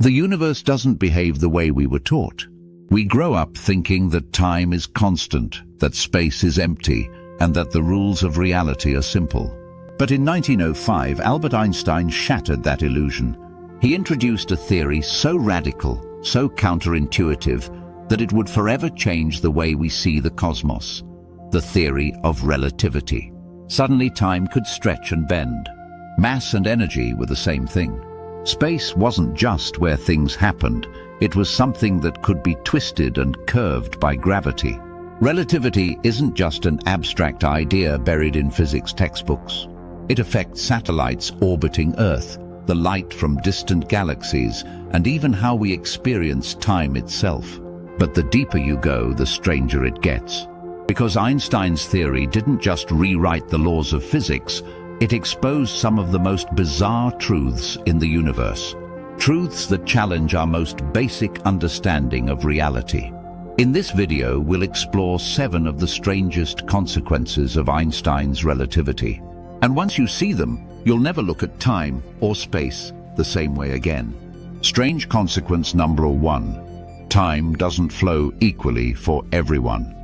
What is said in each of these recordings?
The universe doesn't behave the way we were taught. We grow up thinking that time is constant, that space is empty, and that the rules of reality are simple. But in 1905, Albert Einstein shattered that illusion. He introduced a theory so radical, so counterintuitive, that it would forever change the way we see the cosmos. The theory of relativity. Suddenly time could stretch and bend. Mass and energy were the same thing. Space wasn't just where things happened, it was something that could be twisted and curved by gravity. Relativity isn't just an abstract idea buried in physics textbooks. It affects satellites orbiting Earth, the light from distant galaxies, and even how we experience time itself. But the deeper you go, the stranger it gets. Because Einstein's theory didn't just rewrite the laws of physics, it exposed some of the most bizarre truths in the universe. Truths that challenge our most basic understanding of reality. In this video, we'll explore 7 of the strangest consequences of Einstein's relativity. And once you see them, you'll never look at time or space the same way again. Strange consequence number 1. Time doesn't flow equally for everyone.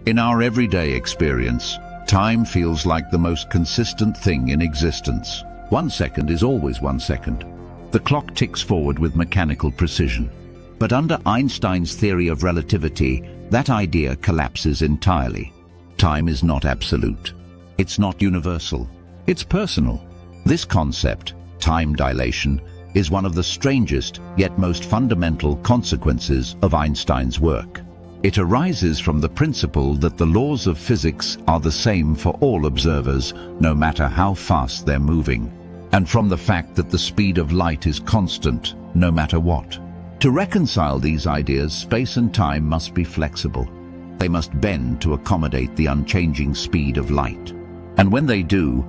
In our everyday experience, time feels like the most consistent thing in existence. 1 second is always 1 second. The clock ticks forward with mechanical precision. But under Einstein's theory of relativity, that idea collapses entirely. Time is not absolute. It's not universal. It's personal. This concept, time dilation, is one of the strangest yet most fundamental consequences of Einstein's work. It arises from the principle that the laws of physics are the same for all observers, no matter how fast they're moving, and from the fact that the speed of light is constant, no matter what. To reconcile these ideas, space and time must be flexible. They must bend to accommodate the unchanging speed of light. And when they do,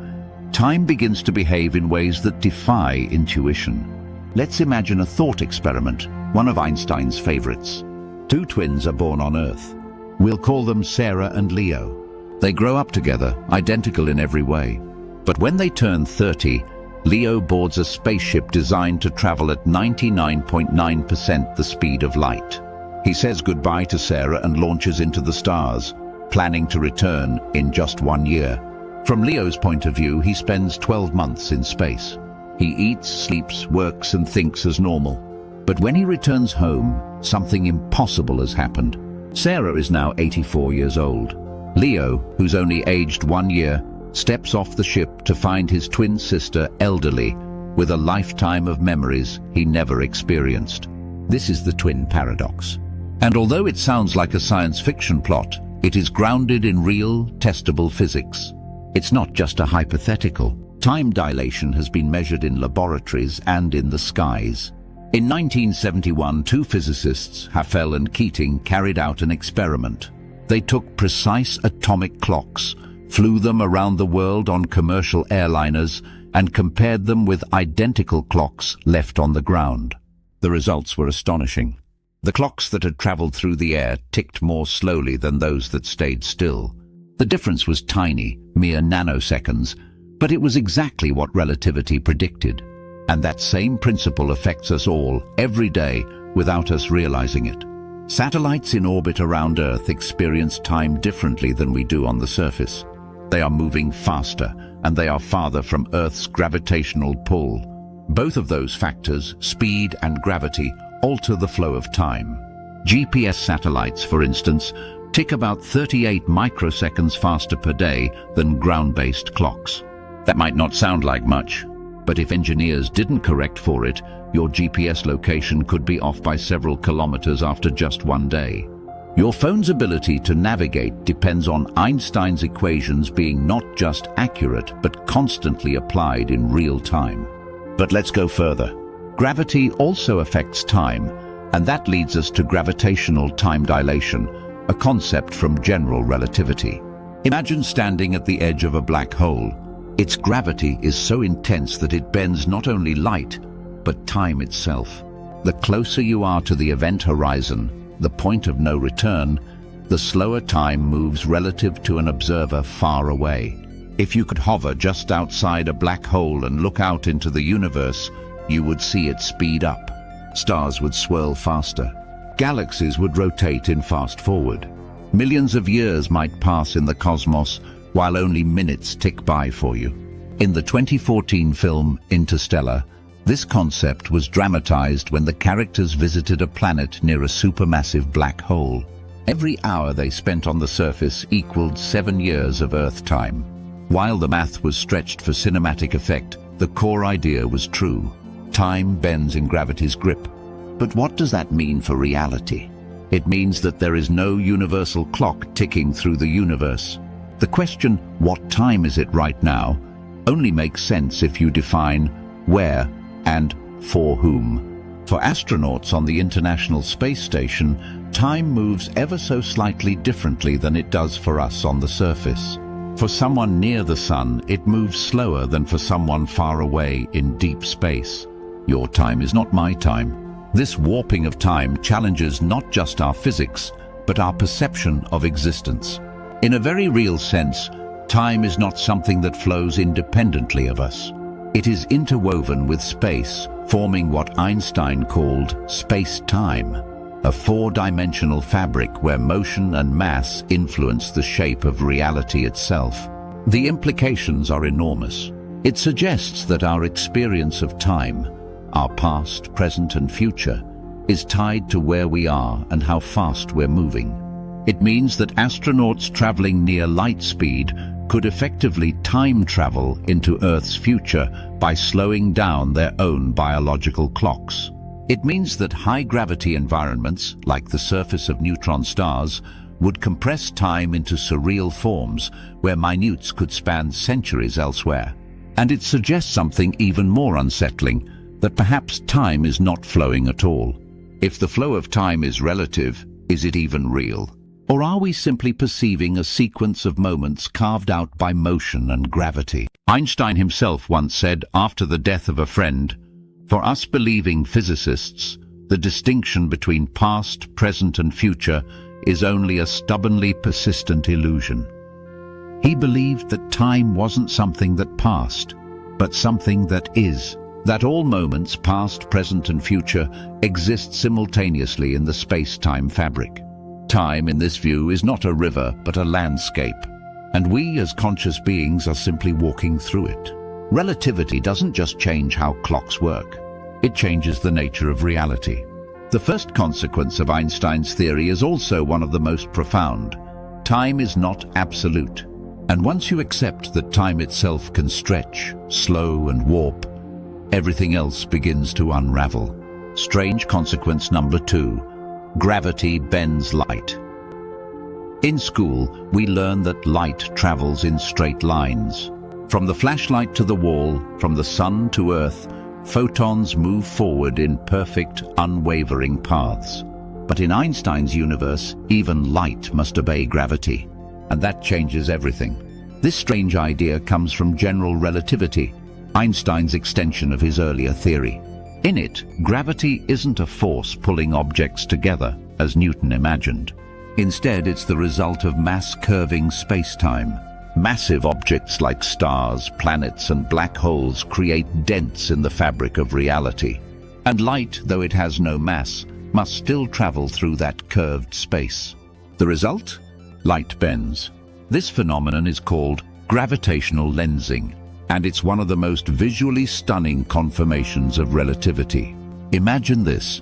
time begins to behave in ways that defy intuition. Let's imagine a thought experiment, one of Einstein's favorites. 2 twins are born on Earth. We'll call them Sarah and Leo. They grow up together, identical in every way. But when they turn 30, Leo boards a spaceship designed to travel at 99.9% the speed of light. He says goodbye to Sarah and launches into the stars, planning to return in just 1 year. From Leo's point of view, he spends 12 months in space. He eats, sleeps, works, and thinks as normal. But when he returns home, something impossible has happened. Sarah is now 84 years old. Leo, who's only aged 1 year, steps off the ship to find his twin sister elderly, with a lifetime of memories he never experienced. This is the twin paradox. And although it sounds like a science fiction plot, it is grounded in real, testable physics. It's not just a hypothetical. Time dilation has been measured in laboratories and in the skies. In 1971, 2 physicists, Haffel and Keating, carried out an experiment. They took precise atomic clocks, flew them around the world on commercial airliners, and compared them with identical clocks left on the ground. The results were astonishing. The clocks that had traveled through the air ticked more slowly than those that stayed still. The difference was tiny, mere nanoseconds, but it was exactly what relativity predicted. And that same principle affects us all, every day, without us realizing it. Satellites in orbit around Earth experience time differently than we do on the surface. They are moving faster, and they are farther from Earth's gravitational pull. Both of those factors, speed and gravity, alter the flow of time. GPS satellites, for instance, tick about 38 microseconds faster per day than ground-based clocks. That might not sound like much, but if engineers didn't correct for it, your GPS location could be off by several kilometers after just 1 day. Your phone's ability to navigate depends on Einstein's equations being not just accurate, but constantly applied in real time. But let's go further. Gravity also affects time, and that leads us to gravitational time dilation, a concept from general relativity. Imagine standing at the edge of a black hole. Its gravity is so intense that it bends not only light, but time itself. The closer you are to the event horizon, the point of no return, the slower time moves relative to an observer far away. If you could hover just outside a black hole and look out into the universe, you would see it speed up. Stars would swirl faster. Galaxies would rotate in fast forward. Millions of years might pass in the cosmos while only minutes tick by for you. In the 2014 film Interstellar, this concept was dramatized when the characters visited a planet near a supermassive black hole. Every hour they spent on the surface equaled 7 years of Earth time. While the math was stretched for cinematic effect, the core idea was true. Time bends in gravity's grip. But what does that mean for reality? It means that there is no universal clock ticking through the universe. The question, what time is it right now, only makes sense if you define where and for whom. For astronauts on the International Space Station, time moves ever so slightly differently than it does for us on the surface. For someone near the sun, it moves slower than for someone far away in deep space. Your time is not my time. This warping of time challenges not just our physics, but our perception of existence. In a very real sense, time is not something that flows independently of us. It is interwoven with space, forming what Einstein called space-time, a four-dimensional fabric where motion and mass influence the shape of reality itself. The implications are enormous. It suggests that our experience of time, our past, present and future, is tied to where we are and how fast we're moving. It means that astronauts traveling near light speed could effectively time travel into Earth's future by slowing down their own biological clocks. It means that high-gravity environments, like the surface of neutron stars, would compress time into surreal forms where minutes could span centuries elsewhere. And it suggests something even more unsettling, that perhaps time is not flowing at all. If the flow of time is relative, is it even real? Or are we simply perceiving a sequence of moments carved out by motion and gravity? Einstein himself once said, after the death of a friend, "For us believing physicists, the distinction between past, present and future is only a stubbornly persistent illusion." He believed that time wasn't something that passed, but something that is. That all moments, past, present and future, exist simultaneously in the space-time fabric. Time, in this view, is not a river, but a landscape. And we, as conscious beings, are simply walking through it. Relativity doesn't just change how clocks work. It changes the nature of reality. The first consequence of Einstein's theory is also one of the most profound. Time is not absolute. And once you accept that time itself can stretch, slow and warp, everything else begins to unravel. Strange consequence number 2. Gravity bends light. In school, we learn that light travels in straight lines. From the flashlight to the wall, from the sun to Earth, photons move forward in perfect, unwavering paths. But in Einstein's universe, even light must obey gravity. And that changes everything. This strange idea comes from general relativity, Einstein's extension of his earlier theory. In it, gravity isn't a force pulling objects together, as Newton imagined. Instead, it's the result of mass-curving space-time. Massive objects like stars, planets, and black holes create dents in the fabric of reality. And light, though it has no mass, must still travel through that curved space. The result? Light bends. This phenomenon is called gravitational lensing, and it's one of the most visually stunning confirmations of relativity. Imagine this.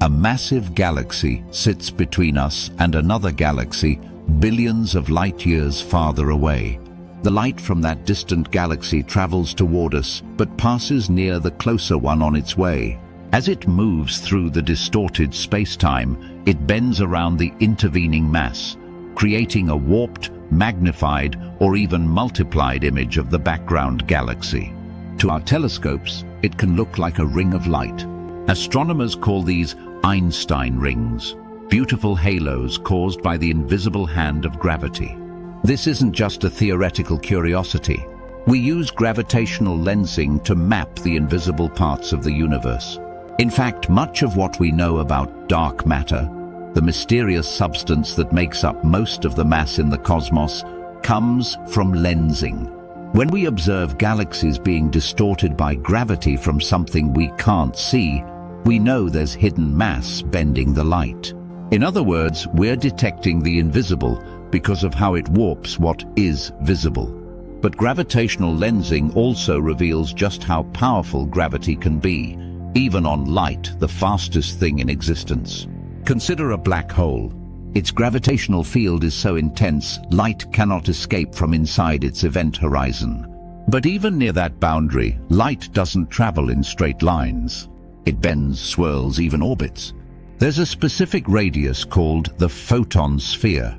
A massive galaxy sits between us and another galaxy billions of light years farther away. The light from that distant galaxy travels toward us, but passes near the closer one on its way. As it moves through the distorted space-time, it bends around the intervening mass, creating a warped, magnified, or even multiplied image of the background galaxy. To our telescopes, it can look like a ring of light. Astronomers call these Einstein rings, beautiful halos caused by the invisible hand of gravity. This isn't just a theoretical curiosity. We use gravitational lensing to map the invisible parts of the universe. In fact, much of what we know about dark matter, the mysterious substance that makes up most of the mass in the cosmos, comes from lensing. When we observe galaxies being distorted by gravity from something we can't see, we know there's hidden mass bending the light. In other words, we're detecting the invisible because of how it warps what is visible. But gravitational lensing also reveals just how powerful gravity can be, even on light, the fastest thing in existence. Consider a black hole. Its gravitational field is so intense, light cannot escape from inside its event horizon. But even near that boundary, light doesn't travel in straight lines. It bends, swirls, even orbits. There's a specific radius called the photon sphere,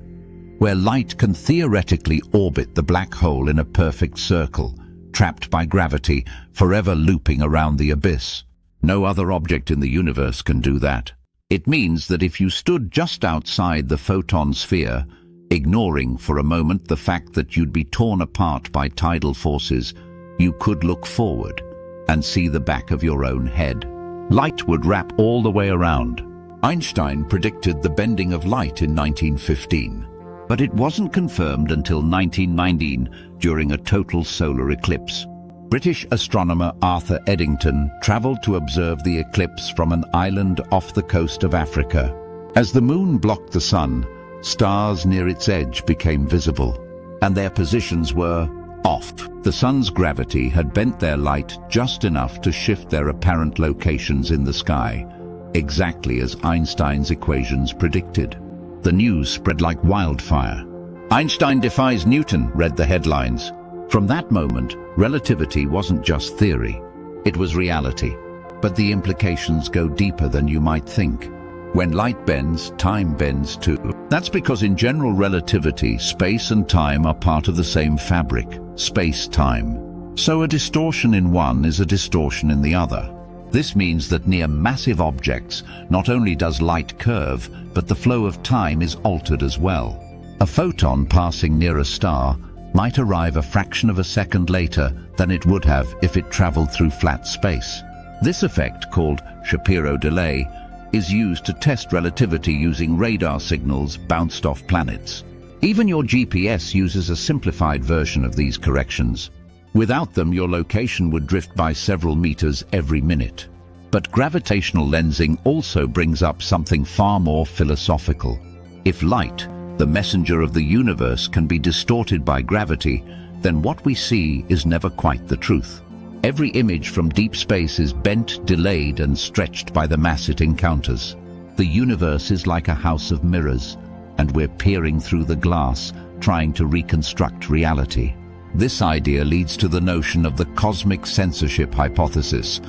where light can theoretically orbit the black hole in a perfect circle, trapped by gravity, forever looping around the abyss. No other object in the universe can do that. It means that if you stood just outside the photon sphere, ignoring for a moment the fact that you'd be torn apart by tidal forces, you could look forward and see the back of your own head. Light would wrap all the way around. Einstein predicted the bending of light in 1915, but it wasn't confirmed until 1919 during a total solar eclipse. British astronomer Arthur Eddington traveled to observe the eclipse from an island off the coast of Africa. As the moon blocked the sun, stars near its edge became visible, and their positions were off. The sun's gravity had bent their light just enough to shift their apparent locations in the sky, exactly as Einstein's equations predicted. The news spread like wildfire. "Einstein defies Newton," read the headlines. From that moment, relativity wasn't just theory, it was reality. But the implications go deeper than you might think. When light bends, time bends too. That's because in general relativity, space and time are part of the same fabric, space-time. So a distortion in one is a distortion in the other. This means that near massive objects, not only does light curve, but the flow of time is altered as well. A photon passing near a star might arrive a fraction of a second later than it would have if it traveled through flat space. This effect, called Shapiro delay, is used to test relativity using radar signals bounced off planets. Even your GPS uses a simplified version of these corrections. Without them, your location would drift by several meters every minute. But gravitational lensing also brings up something far more philosophical. If light, the messenger of the universe, can be distorted by gravity, then what we see is never quite the truth. Every image from deep space is bent, delayed, and stretched by the mass it encounters. The universe is like a house of mirrors, and we're peering through the glass, trying to reconstruct reality. This idea leads to the notion of the cosmic censorship hypothesis,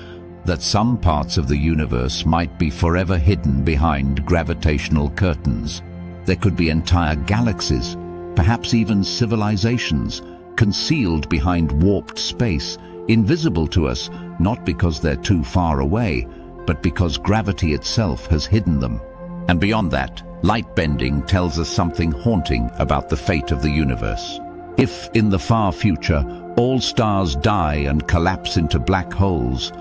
that some parts of the universe might be forever hidden behind gravitational curtains. There could be entire galaxies, perhaps even civilizations, concealed behind warped space, invisible to us, not because they're too far away, but because gravity itself has hidden them. And beyond that, light bending tells us something haunting about the fate of the universe. If, in the far future, all stars die and collapse into black holes,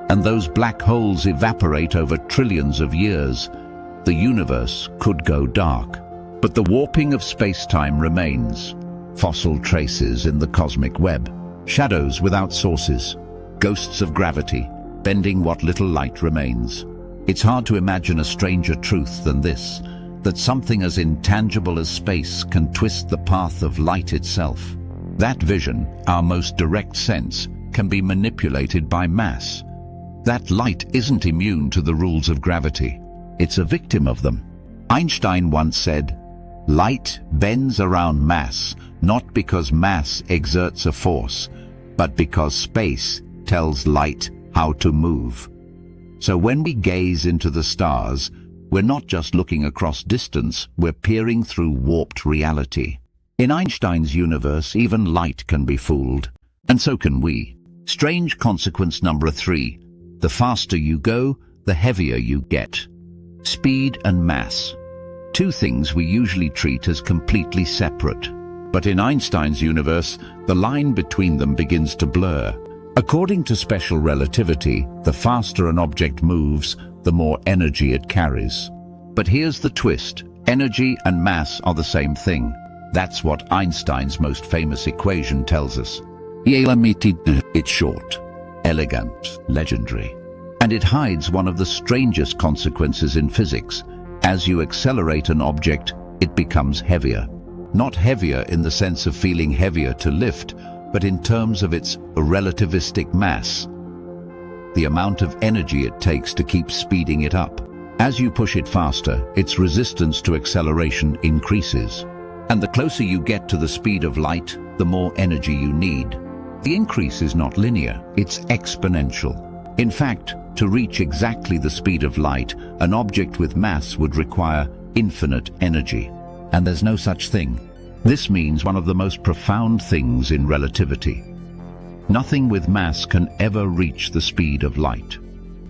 and those black holes evaporate over trillions of years, the universe could go dark. But the warping of space-time remains. Fossil traces in the cosmic web, shadows without sources, ghosts of gravity, bending what little light remains. It's hard to imagine a stranger truth than this, that something as intangible as space can twist the path of light itself. That vision, our most direct sense, can be manipulated by mass. That light isn't immune to the rules of gravity. It's a victim of them. Einstein once said, "Light bends around mass, not because mass exerts a force, but because space tells light how to move." So when we gaze into the stars, we're not just looking across distance, we're peering through warped reality. In Einstein's universe, even light can be fooled, and so can we. Strange consequence number 3. The faster you go, the heavier you get. Speed and mass. Two things we usually treat as completely separate. But in Einstein's universe, the line between them begins to blur. According to special relativity, the faster an object moves, the more energy it carries. But here's the twist. Energy and mass are the same thing. That's what Einstein's most famous equation tells us. It's short, elegant, legendary. And it hides one of the strangest consequences in physics. As you accelerate an object, it becomes heavier. Not heavier in the sense of feeling heavier to lift, but in terms of its relativistic mass. The amount of energy it takes to keep speeding it up. As you push it faster, its resistance to acceleration increases. And the closer you get to the speed of light, the more energy you need. The increase is not linear, it's exponential. In fact, to reach exactly the speed of light, an object with mass would require infinite energy. And there's no such thing. This means one of the most profound things in relativity. Nothing with mass can ever reach the speed of light.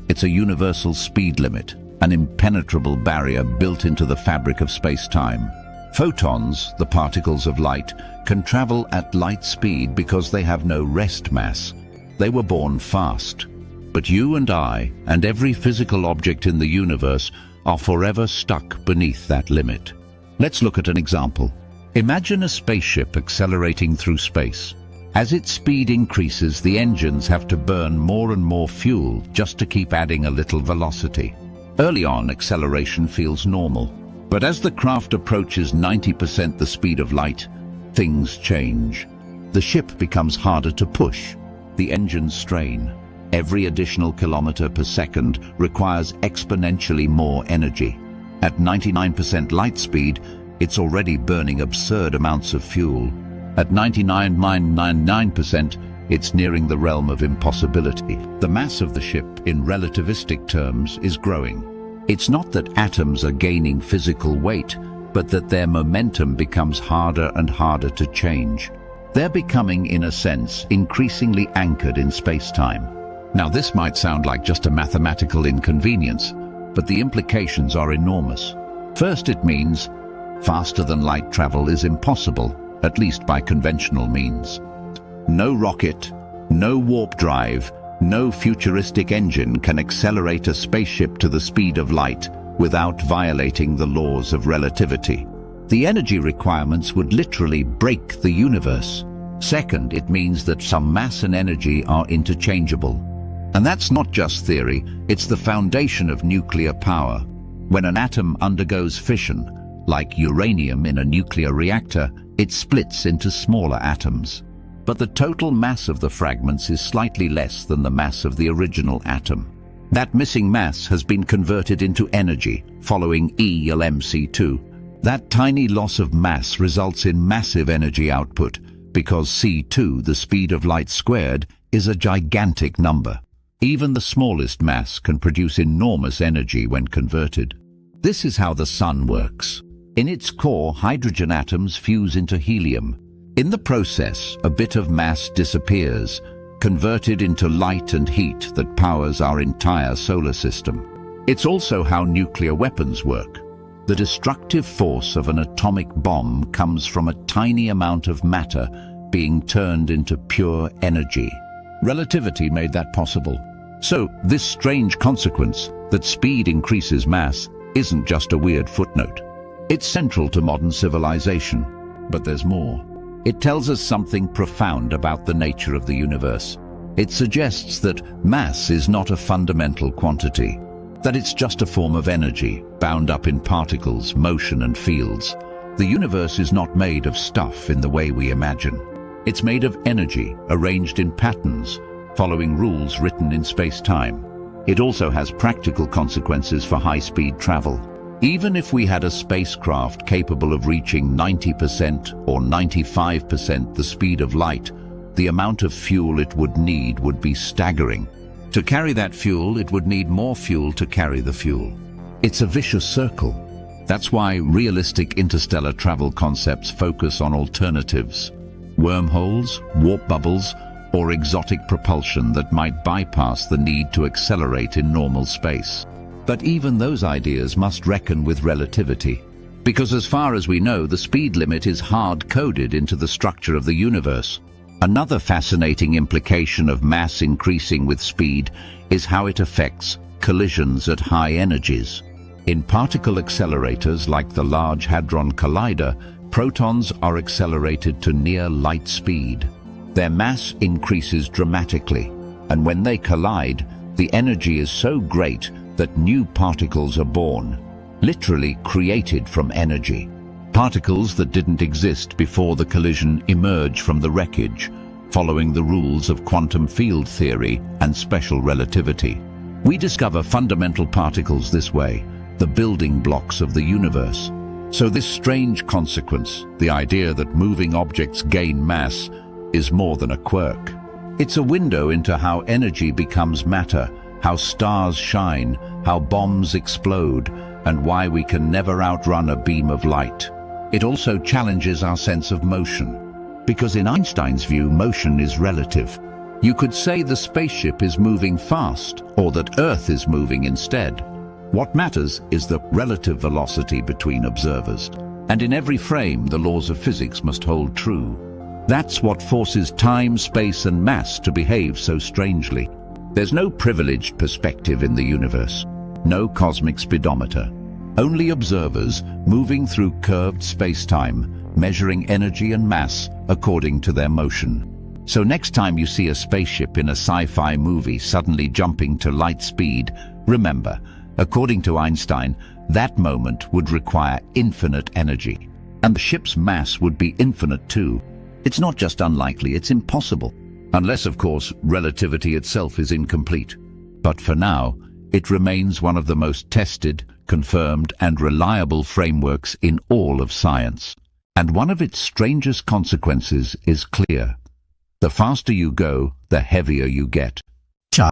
It's a universal speed limit, an impenetrable barrier built into the fabric of space-time. Photons, the particles of light, can travel at light speed because they have no rest mass. They were born fast. But you and I, and every physical object in the universe, are forever stuck beneath that limit. Let's look at an example. Imagine a spaceship accelerating through space. As its speed increases, the engines have to burn more and more fuel just to keep adding a little velocity. Early on, acceleration feels normal. But as the craft approaches 90% the speed of light, things change. The ship becomes harder to push. The engines strain. Every additional kilometer per second requires exponentially more energy. At 99% light speed, it's already burning absurd amounts of fuel. At 99.99%, it's nearing the realm of impossibility. The mass of the ship, in relativistic terms, is growing. It's not that atoms are gaining physical weight, but that their momentum becomes harder and harder to change. They're becoming, in a sense, increasingly anchored in space-time. Now, this might sound like just a mathematical inconvenience, but the implications are enormous. First, it means faster-than-light travel is impossible, at least by conventional means. No rocket, no warp drive, no futuristic engine can accelerate a spaceship to the speed of light without violating the laws of relativity. The energy requirements would literally break the universe. Second, it means that some mass and energy are interchangeable. And that's not just theory, it's the foundation of nuclear power. When an atom undergoes fission, like uranium in a nuclear reactor, it splits into smaller atoms. But the total mass of the fragments is slightly less than the mass of the original atom. That missing mass has been converted into energy, following E=mc2. That tiny loss of mass results in massive energy output, because c2, the speed of light squared, is a gigantic number. Even the smallest mass can produce enormous energy when converted. This is how the sun works. In its core, hydrogen atoms fuse into helium. In the process, a bit of mass disappears, converted into light and heat that powers our entire solar system. It's also how nuclear weapons work. The destructive force of an atomic bomb comes from a tiny amount of matter being turned into pure energy. Relativity made that possible. So, this strange consequence, that speed increases mass, isn't just a weird footnote. It's central to modern civilization. But there's more. It tells us something profound about the nature of the universe. It suggests that mass is not a fundamental quantity, that it's just a form of energy, bound up in particles, motion and fields. The universe is not made of stuff in the way we imagine. It's made of energy, arranged in patterns, following rules written in space-time. It also has practical consequences for high-speed travel. Even if we had a spacecraft capable of reaching 90% or 95% the speed of light, the amount of fuel it would need would be staggering. To carry that fuel, it would need more fuel to carry the fuel. It's a vicious circle. That's why realistic interstellar travel concepts focus on alternatives. Wormholes, warp bubbles, or exotic propulsion that might bypass the need to accelerate in normal space. But even those ideas must reckon with relativity, because as far as we know, the speed limit is hard-coded into the structure of the universe. Another fascinating implication of mass increasing with speed is how it affects collisions at high energies. In particle accelerators like the Large Hadron Collider, protons are accelerated to near light speed. Their mass increases dramatically, and when they collide, the energy is so great that new particles are born, literally created from energy. Particles that didn't exist before the collision emerge from the wreckage, following the rules of quantum field theory and special relativity. We discover fundamental particles this way, the building blocks of the universe. So this strange consequence, the idea that moving objects gain mass, is more than a quirk. It's a window into how energy becomes matter, how stars shine, how bombs explode, and why we can never outrun a beam of light. It also challenges our sense of motion, because in Einstein's view, motion is relative. You could say the spaceship is moving fast, or that Earth is moving instead. What matters is the relative velocity between observers. And in every frame, the laws of physics must hold true. That's what forces time, space, and mass to behave so strangely. There's no privileged perspective in the universe, no cosmic speedometer. Only observers moving through curved space-time, measuring energy and mass according to their motion. So next time you see a spaceship in a sci-fi movie suddenly jumping to light speed, remember, according to Einstein, that moment would require infinite energy. And the ship's mass would be infinite too. It's not just unlikely, it's impossible. Unless, of course, relativity itself is incomplete. But for now, it remains one of the most tested, confirmed, and reliable frameworks in all of science. And one of its strangest consequences is clear. The faster you go, the heavier you get.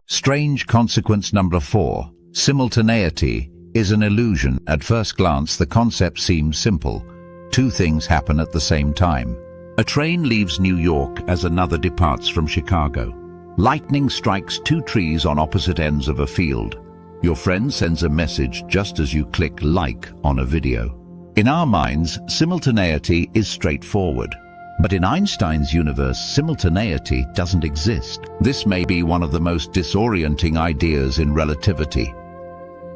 Strange consequence number 4. Simultaneity is an illusion. At first glance, the concept seems simple. Two things happen at the same time. A train leaves New York as another departs from Chicago. Lightning strikes two trees on opposite ends of a field. Your friend sends a message just as you click like on a video. In our minds, simultaneity is straightforward. But in Einstein's universe, simultaneity doesn't exist. This may be one of the most disorienting ideas in relativity.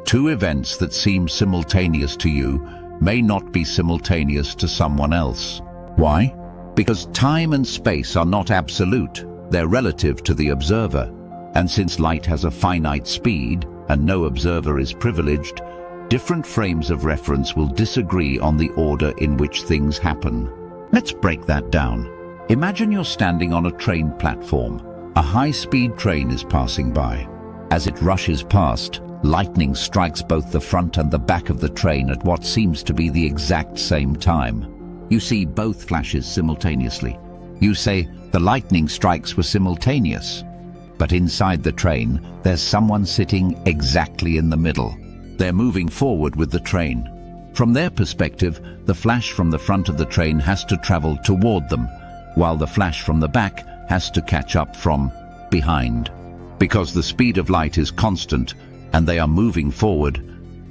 Two events that seem simultaneous to you may not be simultaneous to someone else. Why? Because time and space are not absolute. They're relative to the observer. And since light has a finite speed and no observer is privileged, different frames of reference will disagree on the order in which things happen. Let's break that down. Imagine you're standing on a train platform. A high-speed train is passing by. As it rushes past, lightning strikes both the front and the back of the train at what seems to be the exact same time. You see both flashes simultaneously. You say the lightning strikes were simultaneous. But inside the train, there's someone sitting exactly in the middle. They're moving forward with the train. From their perspective, the flash from the front of the train has to travel toward them, while the flash from the back has to catch up from behind. Because the speed of light is constant and they are moving forward,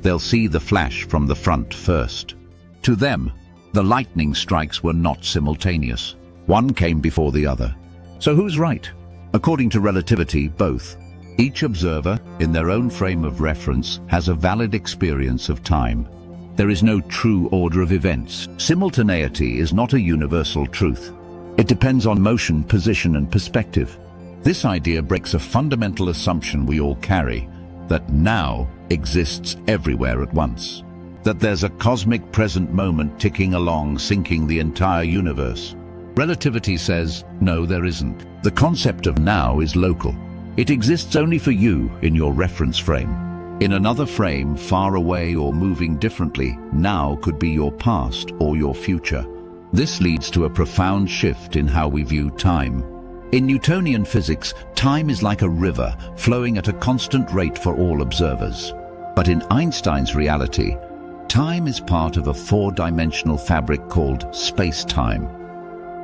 they'll see the flash from the front first. To them, the lightning strikes were not simultaneous. One came before the other. So who's right? According to relativity, both. Each observer, in their own frame of reference, has a valid experience of time. There is no true order of events. Simultaneity is not a universal truth. It depends on motion, position, and perspective. This idea breaks a fundamental assumption we all carry, that now exists everywhere at once. That there's a cosmic present moment ticking along, syncing the entire universe. Relativity says, no, there isn't. The concept of now is local. It exists only for you in your reference frame. In another frame, far away or moving differently, now could be your past or your future. This leads to a profound shift in how we view time. In Newtonian physics, time is like a river flowing at a constant rate for all observers. But in Einstein's reality, time is part of a four-dimensional fabric called space-time.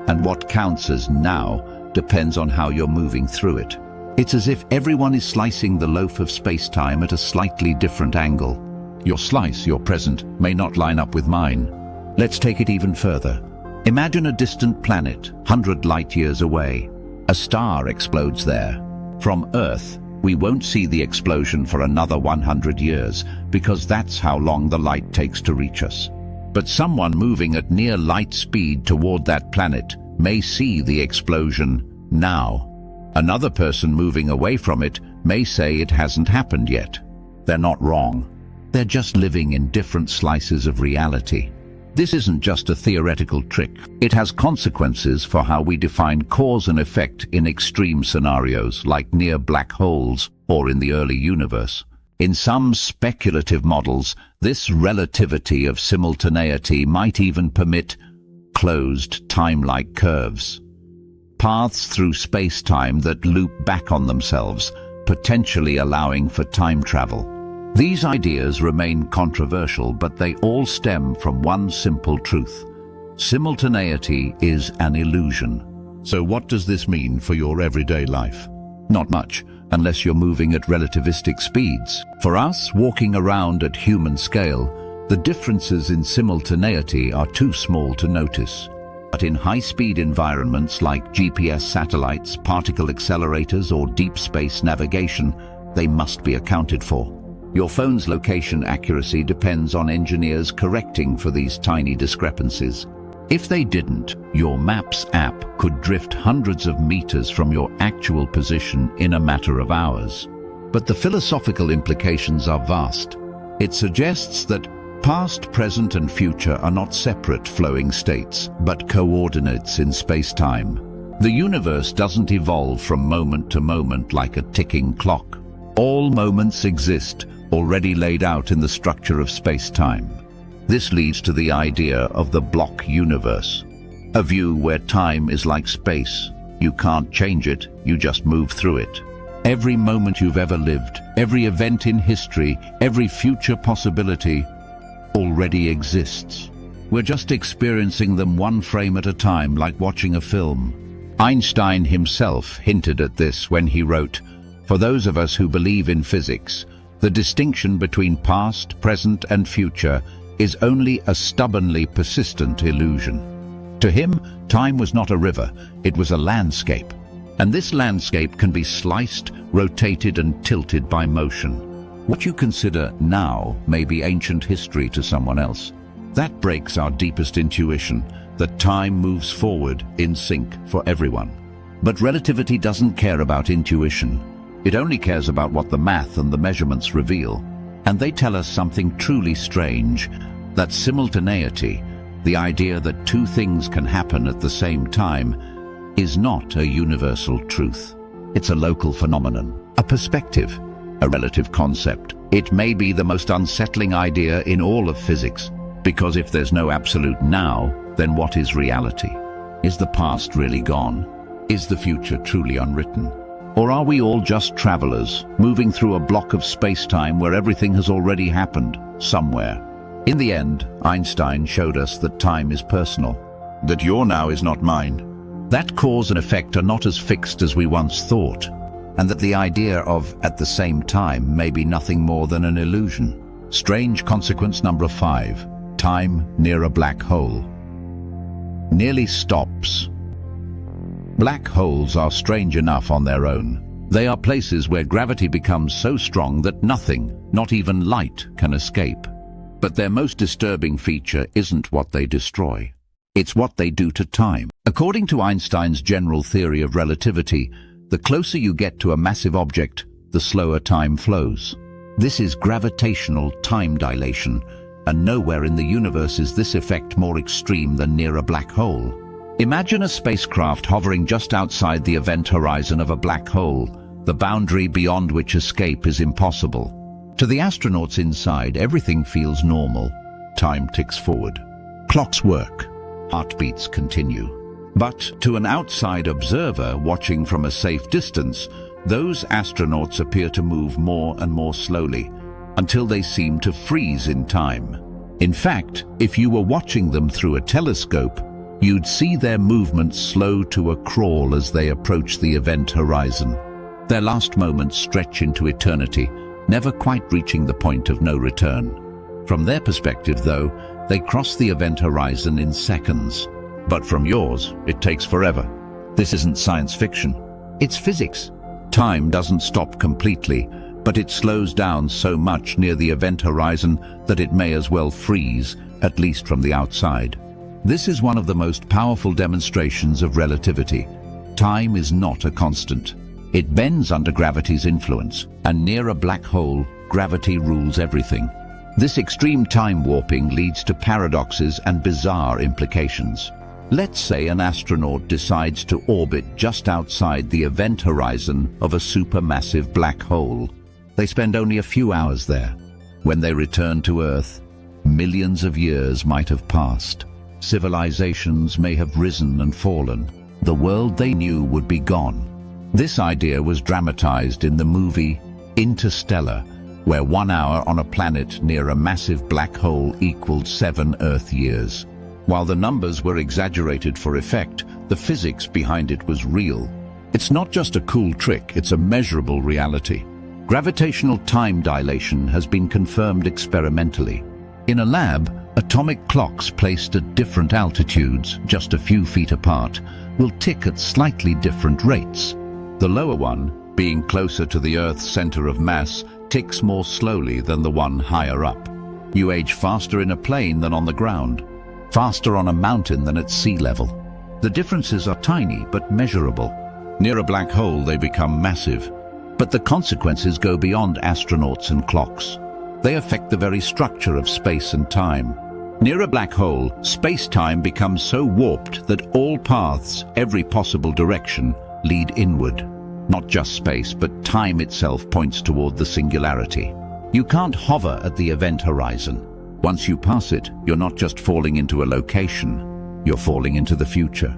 And what counts as now depends on how you're moving through it. It's as if everyone is slicing the loaf of space-time at a slightly different angle. Your slice, your present, may not line up with mine. Let's take it even further. Imagine a distant planet, 100 light-years away. A star explodes there. From Earth, we won't see the explosion for another 100 years, because that's how long the light takes to reach us. But someone moving at near light speed toward that planet may see the explosion now. Another person moving away from it may say it hasn't happened yet. They're not wrong. They're just living in different slices of reality. This isn't just a theoretical trick. It has consequences for how we define cause and effect in extreme scenarios like near black holes or in the early universe. In some speculative models, this relativity of simultaneity might even permit closed time-like curves, paths through space-time that loop back on themselves, potentially allowing for time travel. These ideas remain controversial, but they all stem from one simple truth. Simultaneity is an illusion. So what does this mean for your everyday life? Not much, unless you're moving at relativistic speeds. For us, walking around at human scale, the differences in simultaneity are too small to notice. But in high-speed environments like GPS satellites, particle accelerators, or deep space navigation, they must be accounted for. Your phone's location accuracy depends on engineers correcting for these tiny discrepancies. If they didn't, your Maps app could drift hundreds of meters from your actual position in a matter of hours. But the philosophical implications are vast. It suggests that past, present, and future are not separate flowing states, but coordinates in space-time. The universe doesn't evolve from moment to moment like a ticking clock. All moments exist, already laid out in the structure of space-time. This leads to the idea of the block universe, a view where time is like space. You can't change it, you just move through it. Every moment you've ever lived, every event in history, every future possibility already exists. We're just experiencing them one frame at a time, like watching a film. Einstein himself hinted at this when he wrote, "For those of us who believe in physics, the distinction between past, present, and future is only a stubbornly persistent illusion." To him, time was not a river, it was a landscape. And this landscape can be sliced, rotated, and tilted by motion. What you consider now may be ancient history to someone else. That breaks our deepest intuition, that time moves forward in sync for everyone. But relativity doesn't care about intuition. It only cares about what the math and the measurements reveal. And they tell us something truly strange, that simultaneity, the idea that two things can happen at the same time, is not a universal truth. It's a local phenomenon, a perspective, a relative concept. It may be the most unsettling idea in all of physics, because if there's no absolute now, then what is reality? Is the past really gone? Is the future truly unwritten? Or are we all just travelers, moving through a block of space-time where everything has already happened, somewhere? In the end, Einstein showed us that time is personal, that your now is not mine, that cause and effect are not as fixed as we once thought, and that the idea of at the same time may be nothing more than an illusion. Strange consequence number 5, time near a black hole. Nearly stops. Black holes are strange enough on their own. They are places where gravity becomes so strong that nothing, not even light, can escape. But their most disturbing feature isn't what they destroy. It's what they do to time. According to Einstein's general theory of relativity, the closer you get to a massive object, the slower time flows. This is gravitational time dilation, and nowhere in the universe is this effect more extreme than near a black hole. Imagine a spacecraft hovering just outside the event horizon of a black hole, the boundary beyond which escape is impossible. To the astronauts inside, everything feels normal. Time ticks forward. Clocks work. Heartbeats continue. But to an outside observer watching from a safe distance, those astronauts appear to move more and more slowly, until they seem to freeze in time. In fact, if you were watching them through a telescope, you'd see their movements slow to a crawl as they approach the event horizon. Their last moments stretch into eternity, never quite reaching the point of no return. From their perspective, though, they cross the event horizon in seconds. But from yours, it takes forever. This isn't science fiction. It's physics. Time doesn't stop completely, but it slows down so much near the event horizon that it may as well freeze, at least from the outside. This is one of the most powerful demonstrations of relativity. Time is not a constant. It bends under gravity's influence, and near a black hole, gravity rules everything. This extreme time warping leads to paradoxes and bizarre implications. Let's say an astronaut decides to orbit just outside the event horizon of a supermassive black hole. They spend only a few hours there. When they return to Earth, millions of years might have passed. Civilizations may have risen and fallen. The world they knew would be gone. This idea was dramatized in the movie Interstellar, where 1 hour on a planet near a massive black hole equaled 7 Earth years. While the numbers were exaggerated for effect, the physics behind it was real. It's not just a cool trick, it's a measurable reality. Gravitational time dilation has been confirmed experimentally. In a lab, atomic clocks placed at different altitudes, just a few feet apart, will tick at slightly different rates. The lower one, being closer to the Earth's center of mass, ticks more slowly than the one higher up. You age faster in a plane than on the ground, faster on a mountain than at sea level. The differences are tiny but measurable. Near a black hole they become massive. But the consequences go beyond astronauts and clocks. They affect the very structure of space and time. Near a black hole, space-time becomes so warped that all paths, every possible direction, lead inward. Not just space, but time itself points toward the singularity. You can't hover at the event horizon. Once you pass it, you're not just falling into a location, you're falling into the future.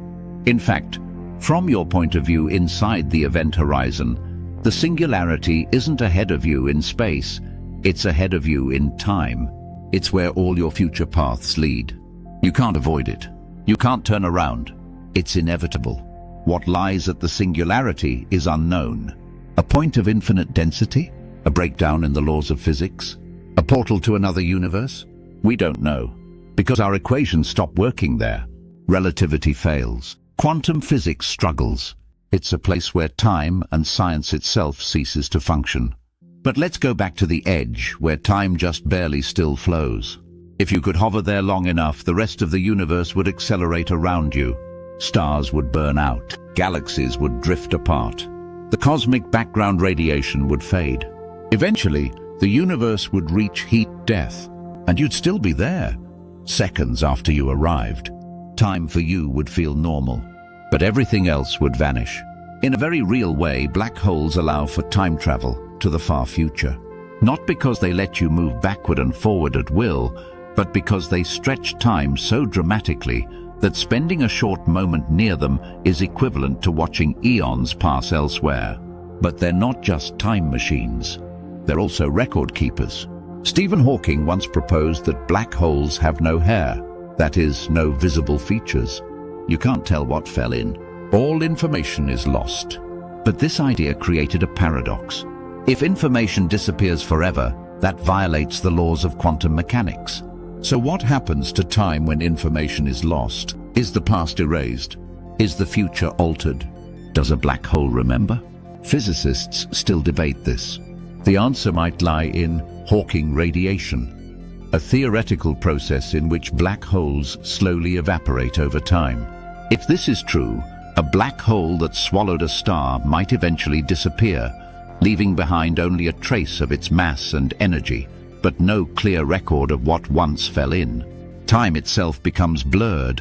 In fact, from your point of view inside the event horizon, the singularity isn't ahead of you in space, it's ahead of you in time. It's where all your future paths lead. You can't avoid it. You can't turn around. It's inevitable. What lies at the singularity is unknown. A point of infinite density? A breakdown in the laws of physics? A portal to another universe? We don't know, because our equations stop working there. Relativity fails. Quantum physics struggles. It's a place where time and science itself ceases to function. But let's go back to the edge, where time just barely still flows. If you could hover there long enough, the rest of the universe would accelerate around you. Stars would burn out. Galaxies would drift apart. The cosmic background radiation would fade. Eventually, the universe would reach heat death, and you'd still be there. Seconds after you arrived, time for you would feel normal. But everything else would vanish. In a very real way, black holes allow for time travel to the far future. Not because they let you move backward and forward at will, but because they stretch time so dramatically that spending a short moment near them is equivalent to watching eons pass elsewhere. But they're not just time machines. They're also record keepers. Stephen Hawking once proposed that black holes have no hair, that is, no visible features. You can't tell what fell in. All information is lost. But this idea created a paradox. If information disappears forever, that violates the laws of quantum mechanics. So what happens to time when information is lost? Is the past erased? Is the future altered? Does a black hole remember? Physicists still debate this. The answer might lie in Hawking radiation, a theoretical process in which black holes slowly evaporate over time. If this is true, a black hole that swallowed a star might eventually disappear, leaving behind only a trace of its mass and energy, but no clear record of what once fell in. Time itself becomes blurred.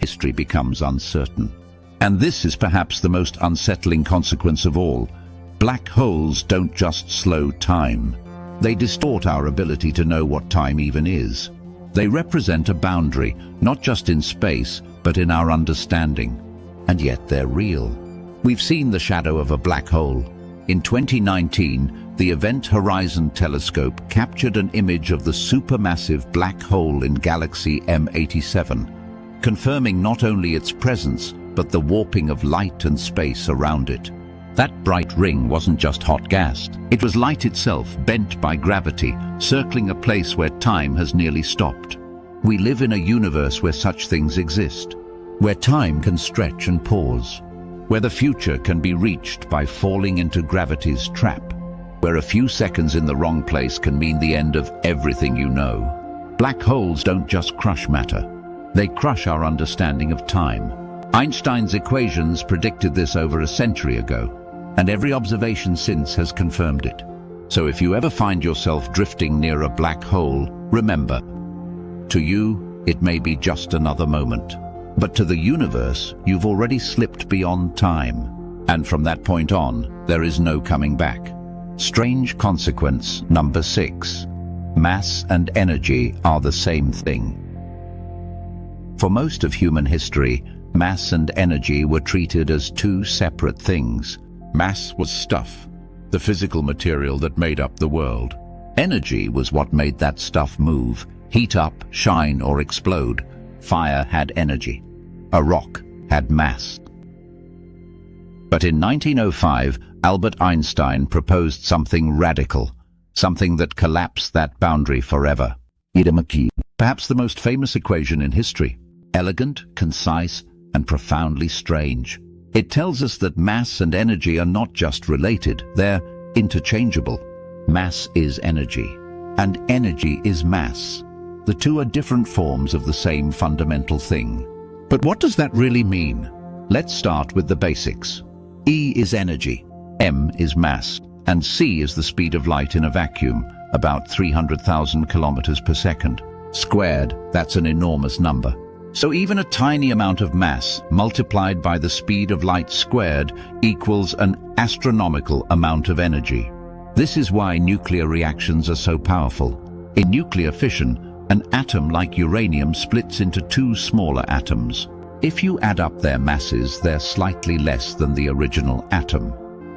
History becomes uncertain. And this is perhaps the most unsettling consequence of all. Black holes don't just slow time. They distort our ability to know what time even is. They represent a boundary, not just in space, but in our understanding. And yet they're real. We've seen the shadow of a black hole. In 2019, the Event Horizon Telescope captured an image of the supermassive black hole in galaxy M87, confirming not only its presence, but the warping of light and space around it. That bright ring wasn't just hot gas. It was light itself, bent by gravity, circling a place where time has nearly stopped. We live in a universe where such things exist, where time can stretch and pause, where the future can be reached by falling into gravity's trap, where a few seconds in the wrong place can mean the end of everything you know. Black holes don't just crush matter. They crush our understanding of time. Einstein's equations predicted this over a century ago, and every observation since has confirmed it. So if you ever find yourself drifting near a black hole, remember, to you, it may be just another moment. But to the universe, you've already slipped beyond time. And from that point on, there is no coming back. Strange consequence number 6. Mass and energy are the same thing. For most of human history, mass and energy were treated as two separate things. Mass was stuff, the physical material that made up the world. Energy was what made that stuff move, heat up, shine, or explode. Fire had energy. A rock had mass. But in 1905, Albert Einstein proposed something radical, something that collapsed that boundary forever. Perhaps the most famous equation in history. Elegant, concise, and profoundly strange. It tells us that mass and energy are not just related, they're interchangeable. Mass is energy, and energy is mass. The two are different forms of the same fundamental thing. But what does that really mean? Let's start with the basics. E is energy, m is mass, and c is the speed of light in a vacuum, about 300,000 kilometers per second. Squared, that's an enormous number. So even a tiny amount of mass multiplied by the speed of light squared equals an astronomical amount of energy. This is why nuclear reactions are so powerful. In nuclear fission, an atom like uranium splits into two smaller atoms. If you add up their masses, they're slightly less than the original atom.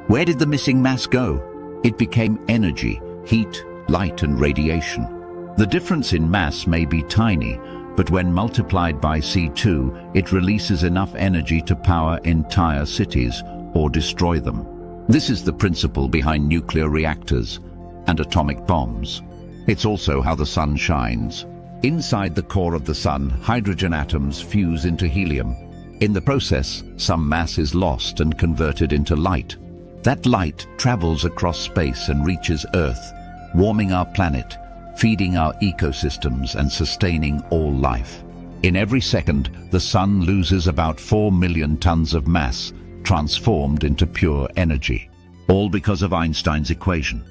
Where did the missing mass go? It became energy, heat, light, and radiation. The difference in mass may be tiny, but when multiplied by C2, it releases enough energy to power entire cities or destroy them. This is the principle behind nuclear reactors and atomic bombs. It's also how the sun shines. Inside the core of the sun, hydrogen atoms fuse into helium. In the process, some mass is lost and converted into light. That light travels across space and reaches Earth, warming our planet, feeding our ecosystems and sustaining all life. In every second, the sun loses about 4 million tons of mass, transformed into pure energy. All because of Einstein's equation.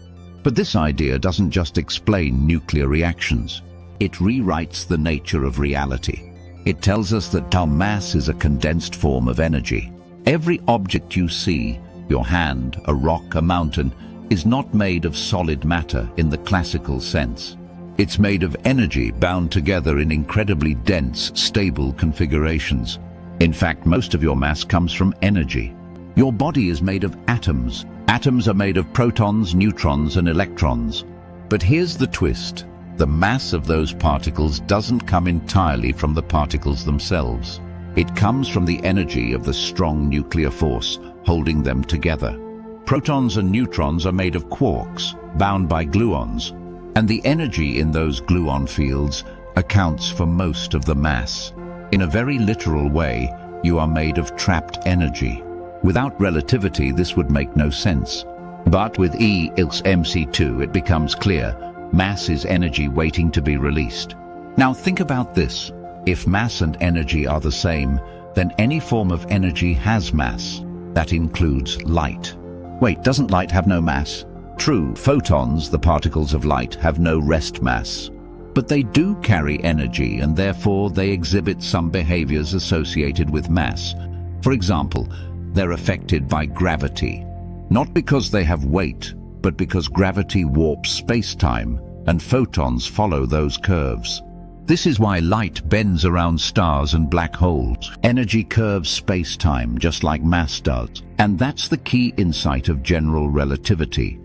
But this idea doesn't just explain nuclear reactions. It rewrites the nature of reality. It tells us that our mass is a condensed form of energy. Every object you see, your hand, a rock, a mountain, is not made of solid matter in the classical sense. It's made of energy bound together in incredibly dense, stable configurations. In fact, most of your mass comes from energy. Your body is made of atoms. Atoms are made of protons, neutrons, and electrons. But here's the twist. The mass of those particles doesn't come entirely from the particles themselves. It comes from the energy of the strong nuclear force holding them together. Protons and neutrons are made of quarks, bound by gluons, and the energy in those gluon fields accounts for most of the mass. In a very literal way, you are made of trapped energy. Without relativity, this would make no sense. But with E equals mc2, it becomes clear. Mass is energy waiting to be released. Now think about this. If mass and energy are the same, then any form of energy has mass. That includes light. Wait, doesn't light have no mass? True, photons, the particles of light, have no rest mass. But they do carry energy, and therefore they exhibit some behaviors associated with mass. For example, they're affected by gravity. Not because they have weight, but because gravity warps space-time, and photons follow those curves. This is why light bends around stars and black holes. Energy curves space-time just like mass does. And that's the key insight of general relativity.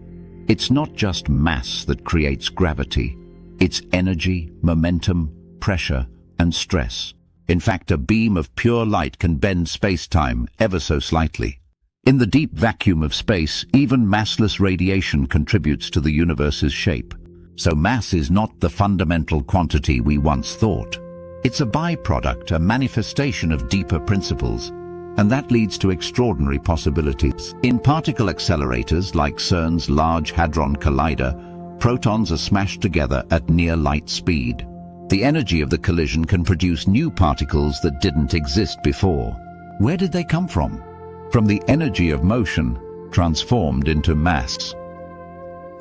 It's not just mass that creates gravity. It's energy, momentum, pressure, and stress. In fact, a beam of pure light can bend space-time ever so slightly. In the deep vacuum of space, even massless radiation contributes to the universe's shape. So mass is not the fundamental quantity we once thought. It's a byproduct, a manifestation of deeper principles, and that leads to extraordinary possibilities. In particle accelerators like CERN's Large Hadron Collider, protons are smashed together at near light speed. The energy of the collision can produce new particles that didn't exist before. Where did they come from? From the energy of motion transformed into mass.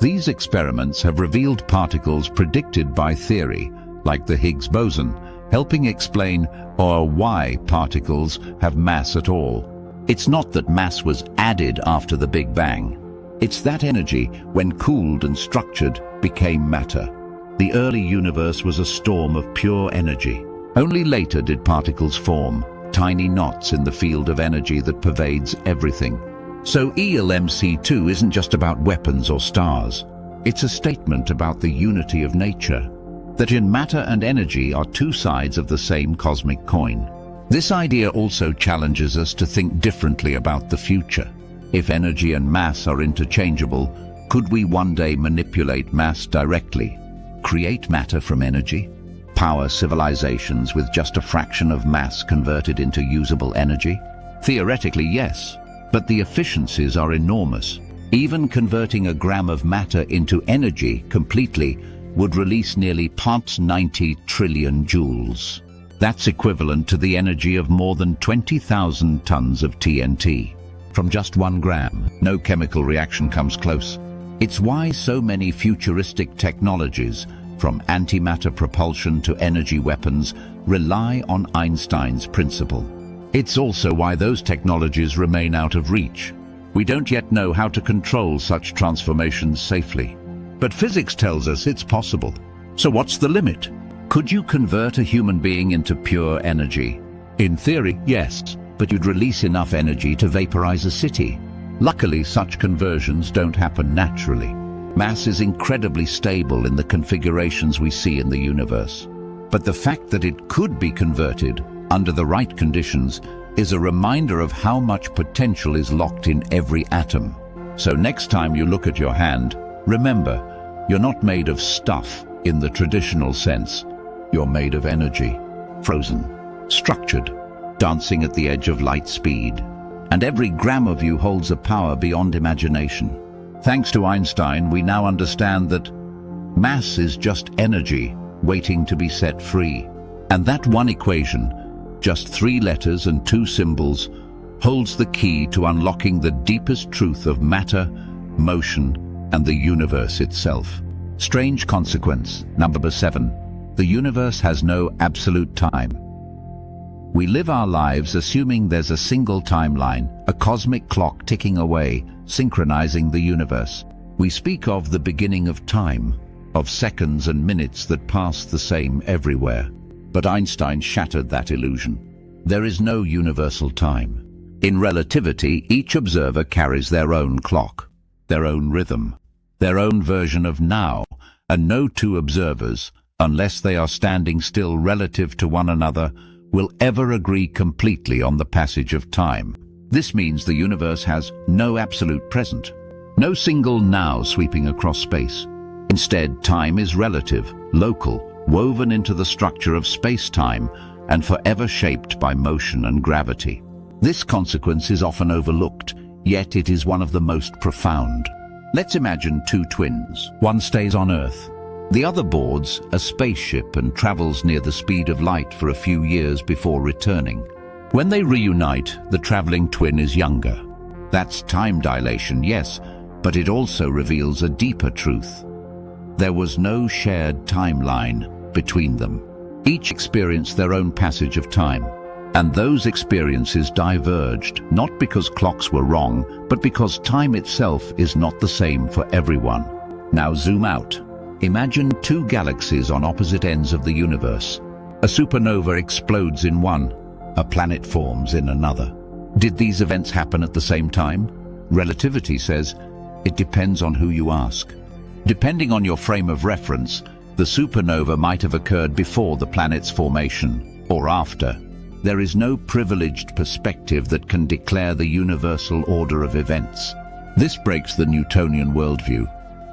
These experiments have revealed particles predicted by theory, like the Higgs boson, helping explain why particles have mass at all. It's not that mass was added after the Big Bang. It's that energy, when cooled and structured, became matter. The early universe was a storm of pure energy. Only later did particles form, tiny knots in the field of energy that pervades everything. So ELMC2 isn't just about weapons or stars. It's a statement about the unity of nature, that in matter and energy are two sides of the same cosmic coin. This idea also challenges us to think differently about the future. If energy and mass are interchangeable, could we one day manipulate mass directly, create matter from energy, power civilizations with just a fraction of mass converted into usable energy? Theoretically, yes, but the efficiencies are enormous. Even converting a gram of matter into energy completely would release nearly 90 trillion joules. That's equivalent to the energy of more than 20,000 tons of TNT. From just 1 gram, no chemical reaction comes close. It's why so many futuristic technologies, from antimatter propulsion to energy weapons, rely on Einstein's principle. It's also why those technologies remain out of reach. We don't yet know how to control such transformations safely. But physics tells us it's possible. So what's the limit? Could you convert a human being into pure energy? In theory, yes, but you'd release enough energy to vaporize a city. Luckily, such conversions don't happen naturally. Mass is incredibly stable in the configurations we see in the universe. But the fact that it could be converted under the right conditions is a reminder of how much potential is locked in every atom. So next time you look at your hand, remember, you're not made of stuff in the traditional sense. You're made of energy, frozen, structured, dancing at the edge of light speed. And every gram of you holds a power beyond imagination. Thanks to Einstein, we now understand that mass is just energy waiting to be set free. And that one equation, just 3 letters and 2 symbols, holds the key to unlocking the deepest truth of matter, motion, and the universe itself. Strange consequence, number 7. The universe has no absolute time. We live our lives assuming there's a single timeline, a cosmic clock ticking away, synchronizing the universe. We speak of the beginning of time, of seconds and minutes that pass the same everywhere. But Einstein shattered that illusion. There is no universal time. In relativity, each observer carries their own clock, their own rhythm, their own version of now, and no 2 observers, unless they are standing still relative to one another, will ever agree completely on the passage of time. This means the universe has no absolute present, no single now sweeping across space. Instead, time is relative, local, woven into the structure of space-time, and forever shaped by motion and gravity. This consequence is often overlooked, yet it is one of the most profound. Let's imagine 2 twins. One stays on Earth. The other boards a spaceship and travels near the speed of light for a few years before returning. When they reunite, the traveling twin is younger. That's time dilation, yes, but it also reveals a deeper truth. There was no shared timeline between them. Each experienced their own passage of time, and those experiences diverged, not because clocks were wrong, but because time itself is not the same for everyone. Now zoom out. Imagine 2 galaxies on opposite ends of the universe. A supernova explodes in one, a planet forms in another. Did these events happen at the same time? Relativity says it depends on who you ask. Depending on your frame of reference, the supernova might have occurred before the planet's formation, or after. There is no privileged perspective that can declare the universal order of events. This breaks the Newtonian worldview.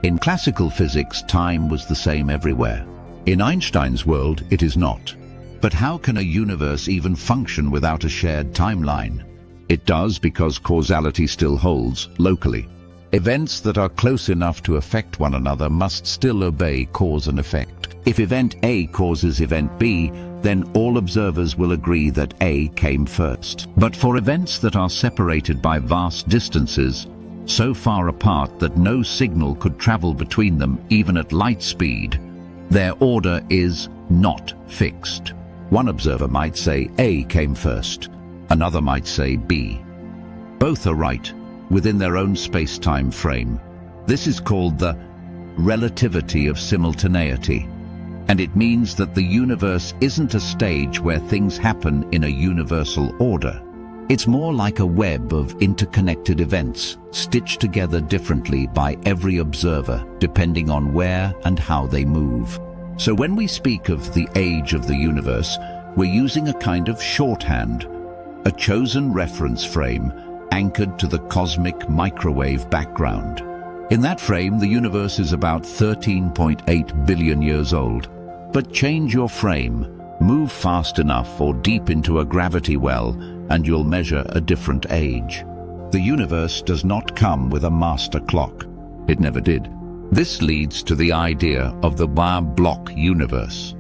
In classical physics, time was the same everywhere. In Einstein's world, it is not. But how can a universe even function without a shared timeline? It does because causality still holds, locally. Events that are close enough to affect one another must still obey cause and effect. If event A causes event B, then all observers will agree that A came first. But for events that are separated by vast distances, so far apart that no signal could travel between them even at light speed, their order is not fixed. One observer might say A came first, another might say B. Both are right, within their own space-time frame. This is called the relativity of simultaneity, and it means that the universe isn't a stage where things happen in a universal order. It's more like a web of interconnected events, stitched together differently by every observer, depending on where and how they move. So when we speak of the age of the universe, we're using a kind of shorthand, a chosen reference frame anchored to the cosmic microwave background. In that frame, the universe is about 13.8 billion years old. But change your frame, move fast enough or deep into a gravity well, and you'll measure a different age. The universe does not come with a master clock. It never did. This leads to the idea of the bioblock universe,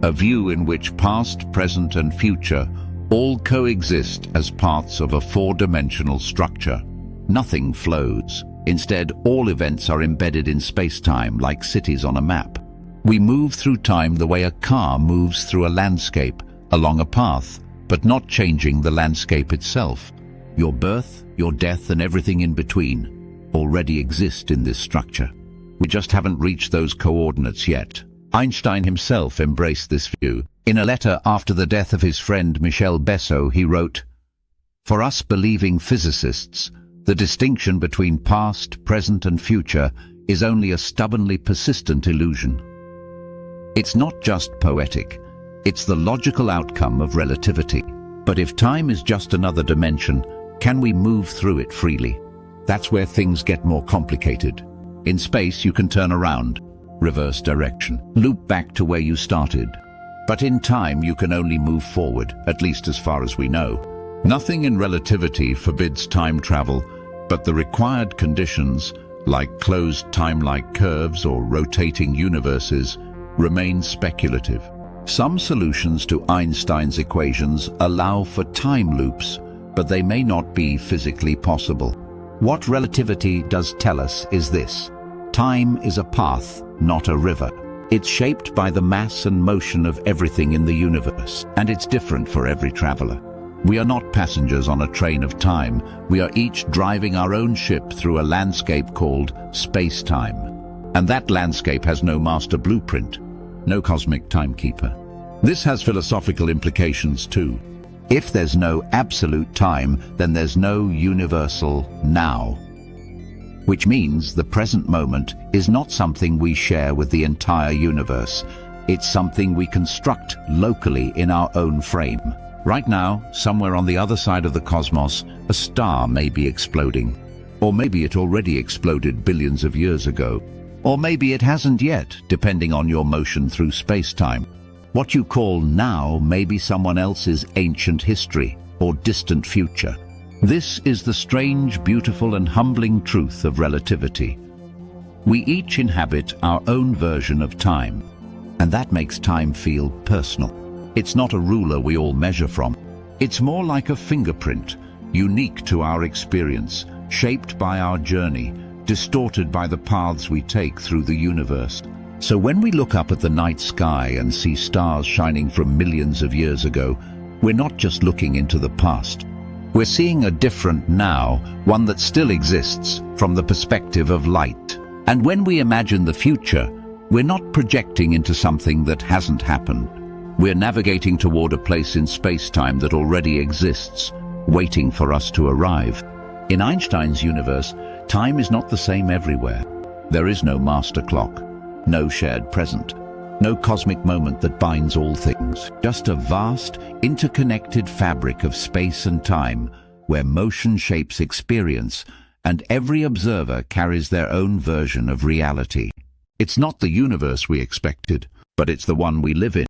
a view in which past, present, and future all coexist as parts of a four-dimensional structure. Nothing flows. Instead, all events are embedded in space-time like cities on a map. We move through time the way a car moves through a landscape, along a path, but not changing the landscape itself. Your birth, your death, and everything in between already exist in this structure. We just haven't reached those coordinates yet. Einstein himself embraced this view. In a letter after the death of his friend Michel Besso, he wrote, "For us believing physicists, the distinction between past, present, and future is only a stubbornly persistent illusion." It's not just poetic, it's the logical outcome of relativity. But if time is just another dimension, can we move through it freely? That's where things get more complicated. In space, you can turn around, reverse direction, loop back to where you started. But in time, you can only move forward, at least as far as we know. Nothing in relativity forbids time travel, but the required conditions, like closed time-like curves or rotating universes, remain speculative. Some solutions to Einstein's equations allow for time loops, but they may not be physically possible. What relativity does tell us is this: time is a path, not a river. It's shaped by the mass and motion of everything in the universe, and it's different for every traveler. We are not passengers on a train of time. We are each driving our own ship through a landscape called space-time. And that landscape has no master blueprint, no cosmic timekeeper. This has philosophical implications too. If there's no absolute time, then there's no universal now. Which means the present moment is not something we share with the entire universe. It's something we construct locally in our own frame. Right now, somewhere on the other side of the cosmos, a star may be exploding. Or maybe it already exploded billions of years ago. Or maybe it hasn't yet, depending on your motion through space-time. What you call now may be someone else's ancient history or distant future. This is the strange, beautiful, and humbling truth of relativity. We each inhabit our own version of time, and that makes time feel personal. It's not a ruler we all measure from. It's more like a fingerprint, unique to our experience, shaped by our journey, distorted by the paths we take through the universe. So when we look up at the night sky and see stars shining from millions of years ago, we're not just looking into the past. We're seeing a different now, one that still exists from the perspective of light. And when we imagine the future, we're not projecting into something that hasn't happened. We're navigating toward a place in space-time that already exists, waiting for us to arrive. In Einstein's universe, time is not the same everywhere. There is no master clock, no shared present, no cosmic moment that binds all things. Just a vast, interconnected fabric of space and time where motion shapes experience and every observer carries their own version of reality. It's not the universe we expected, but it's the one we live in.